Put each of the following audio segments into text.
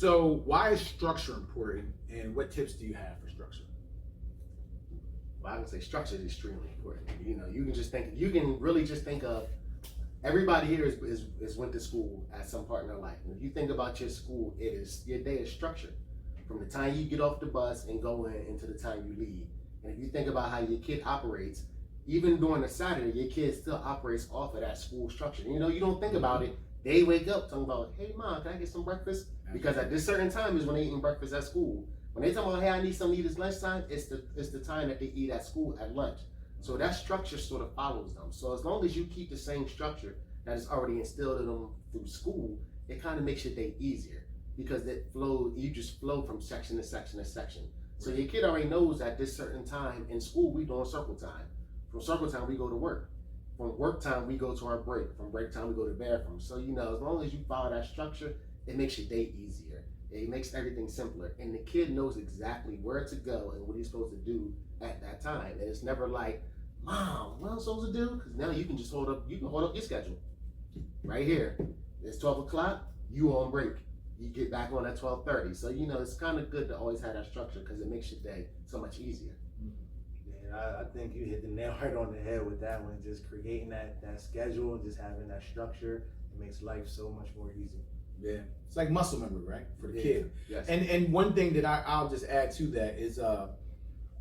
So why is structure important, and what tips do you have for structure? Well, I would say structure is extremely important. You know, you can really just think of everybody here is went to school at some part in their life. And if you think about your school, your day is structured from the time you get off the bus and go in into the time you leave. And if you think about how your kid operates, even during the Saturday, your kid still operates off of that school structure. You know, you don't think about it. They wake up talking about, hey mom, can I get some breakfast? Because at this certain time is when they eating breakfast at school. When they talk about, hey, I need something to eat this lunchtime, it's the time that they eat at school at lunch. So that structure sort of follows them. So as long as you keep the same structure that is already instilled in them through school, it kind of makes your day easier because you just flow from section to section to section. So your kid already knows at this certain time in school, we doing circle time. From circle time, we go to work. From work time, we go to our break. From break time, we go to the bathroom. So, you know, as long as you follow that structure, it makes your day easier. It makes everything simpler. And the kid knows exactly where to go and what he's supposed to do at that time. And it's never like, Mom, what am I supposed to do? Because now you can just hold up your schedule. Right here. It's 12 o'clock, you on break. You get back on at 12:30. So, you know, it's kind of good to always have that structure because it makes your day so much easier. Yeah, I think you hit the nail right on the head with that one. Just creating that schedule and just having that structure, it makes life so much more easy. Yeah, it's like muscle memory, right, for the kid. Yes. And one thing that I'll just add to that is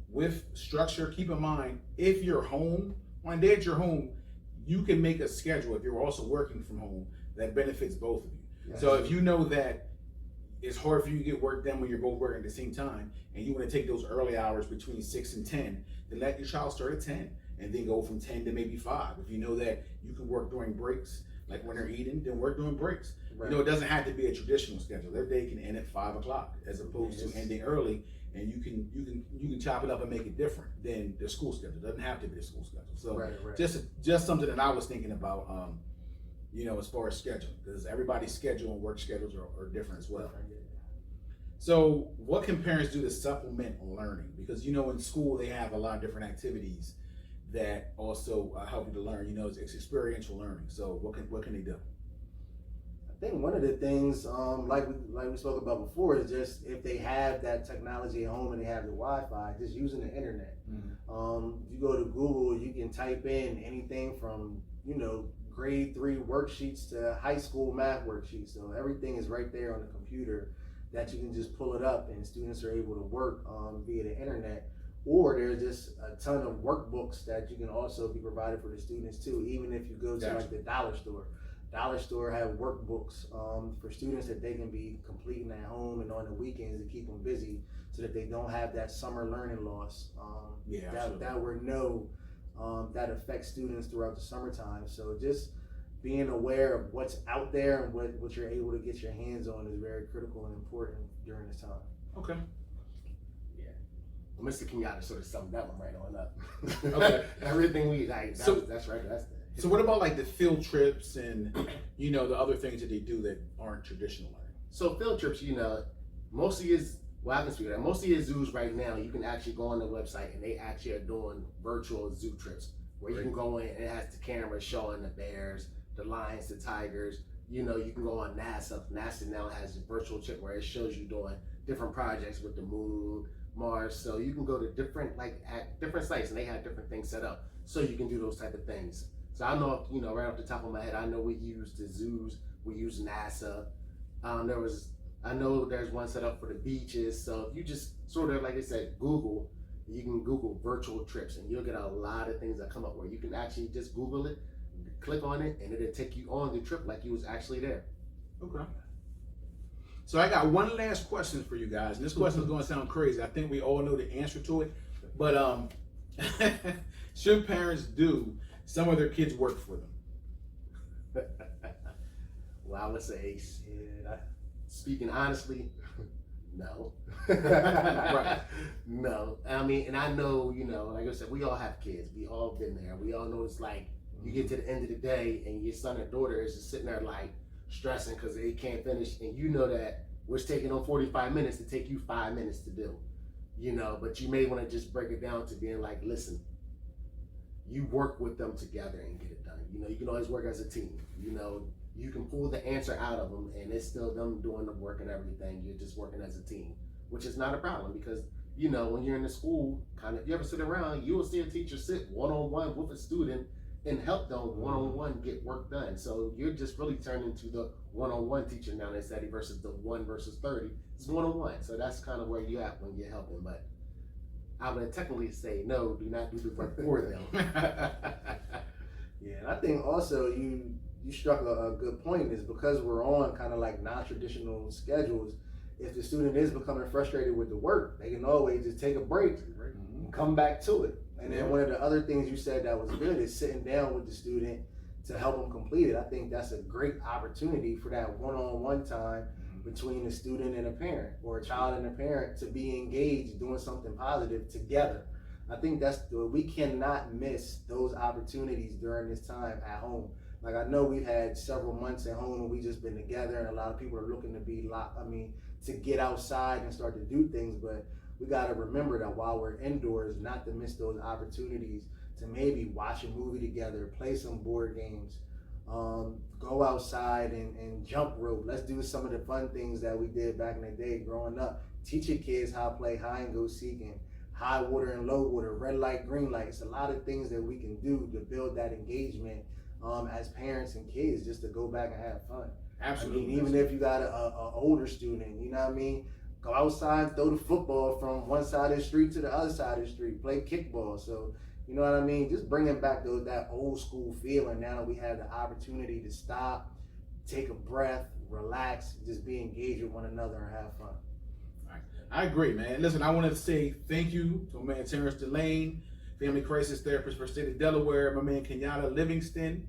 with structure, keep in mind if you're home, one day at your home, you can make a schedule if you're also working from home that benefits both of you. Yes. So if you know that it's hard for you to get work done when you're both working at the same time, and you want to take those early hours between 6 and 10, then let your child start at 10 and then go from 10 to maybe 5. If you know that you can work during breaks, like when they're eating, then work during breaks. Right. You know, it doesn't have to be a traditional schedule. Their day can end at 5 o'clock as opposed to ending early, and you can chop it up and make it different than the school schedule. It doesn't have to be the school schedule. So Right. just something that I was thinking about, you know, as far as schedule, because everybody's schedule and work schedules are different as well. So what can parents do to supplement learning? Because, you know, in school they have a lot of different activities that also help you to learn. You know, it's experiential learning. So what can they do? I think one of the things, like we spoke about before, is just if they have that technology at home and they have the Wi-Fi, just using the internet. You go to Google, you can type in anything from, you know, grade 3 worksheets to high school math worksheets. So everything is right there on the computer that you can just pull it up, and students are able to work via the internet. Or there's just a ton of workbooks that you can also be provided for the students too, even if you go to like the dollar store. Dollar store have workbooks for students that they can be completing at home and on the weekends to keep them busy, so that they don't have that summer learning loss. That we know that affects students throughout the summertime. So just being aware of what's out there and what you're able to get your hands on is very critical and important during this time. Okay. Yeah. Well, Mr. Kenyatta sort of summed that one right on up. Okay. Everything we like. That's right. So what about like the field trips and, you know, the other things that they do that aren't traditional learning? So field trips, you know, most of your zoos right now, you can actually go on the website and they actually are doing virtual zoo trips where you can go in and it has the camera showing the bears, the lions, the tigers. You know, you can go on NASA. NASA now has a virtual trip where it shows you doing different projects with the moon, Mars. So you can go to different sites and they have different things set up so you can do those type of things. So I know, you know, right off the top of my head, I know we use the zoos, we use NASA. I know there's one set up for the beaches. So if you just sort of, like I said, you can Google virtual trips and you'll get a lot of things that come up where you can actually just Google it, click on it, and it'll take you on the trip like you was actually there. Okay. So I got one last question for you guys. And this question is going to sound crazy. I think we all know the answer to it. But should parents do some of their kids' work for them? Well, I would say, speaking honestly, no. Right. No. I mean, and I know, you know, like I said, we all have kids. We all been there. We all know it's like you get to the end of the day and your son or daughter is just sitting there like stressing because they can't finish, and you know that what's taking them 45 minutes to take you 5 minutes to do. You know, but you may want to just break it down to being like, listen, you work with them together and get it done. You know, you can always work as a team. You know, you can pull the answer out of them, and it's still them doing the work and everything. You're just working as a team, which is not a problem because, you know, when you're in the school, kind of, you ever sit around, you will see a teacher sit one-on-one with a student and help them one-on-one get work done. So you're just really turning to the one-on-one teacher now instead versus the 1 versus 30. It's one-on-one. So that's kind of where you're at when you're helping. But I would technically say, no, do not do the work for them. Yeah, and I think also you struck a good point is because we're on kind of like non-traditional schedules. If the student is becoming frustrated with the work, they can always just take a break and come back to it. And then one of the other things you said that was good is sitting down with the student to help them complete it. I think that's a great opportunity for that one-on-one time between a student and a parent, or a child and a parent, to be engaged doing something positive together. I think we cannot miss those opportunities during this time at home. Like, I know we've had several months at home and we just been together, and a lot of people are looking to to get outside and start to do things, but we got to remember that while we're indoors, not to miss those opportunities to maybe watch a movie together, play some board games, go outside and jump rope. Let's do some of the fun things that we did back in the day growing up. Teach your kids how to play hide and go seek and high water and low water, red light, green light. It's a lot of things that we can do to build that engagement as parents and kids, just to go back and have fun. Absolutely. I mean, even if you got a older student, you know what I mean? Go outside, throw the football from one side of the street to the other side of the street, play kickball. So, you know what I mean? Just bringing back that old school feeling now that we have the opportunity to stop, take a breath, relax, just be engaged with one another and have fun. I agree, man. Listen, I want to say thank you to my man Terrence Delane, family crisis therapist for the state of Delaware, my man Kenyatta Livingston,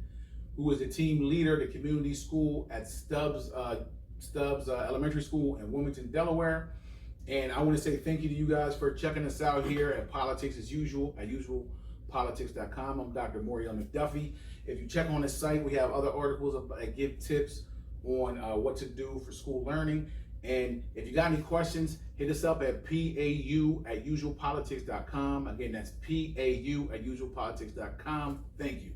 who is the team leader at the community school at Stubbs Elementary School in Wilmington, Delaware. And I want to say thank you to you guys for checking us out here at Politics as Usual at usualpolitics.com. I'm Dr. Moriel McDuffie. If you check on the site, we have other articles that give tips on what to do for school learning. And if you got any questions, hit us up at pau@usualpolitics.com. Again, that's pau@usualpolitics.com. Thank you.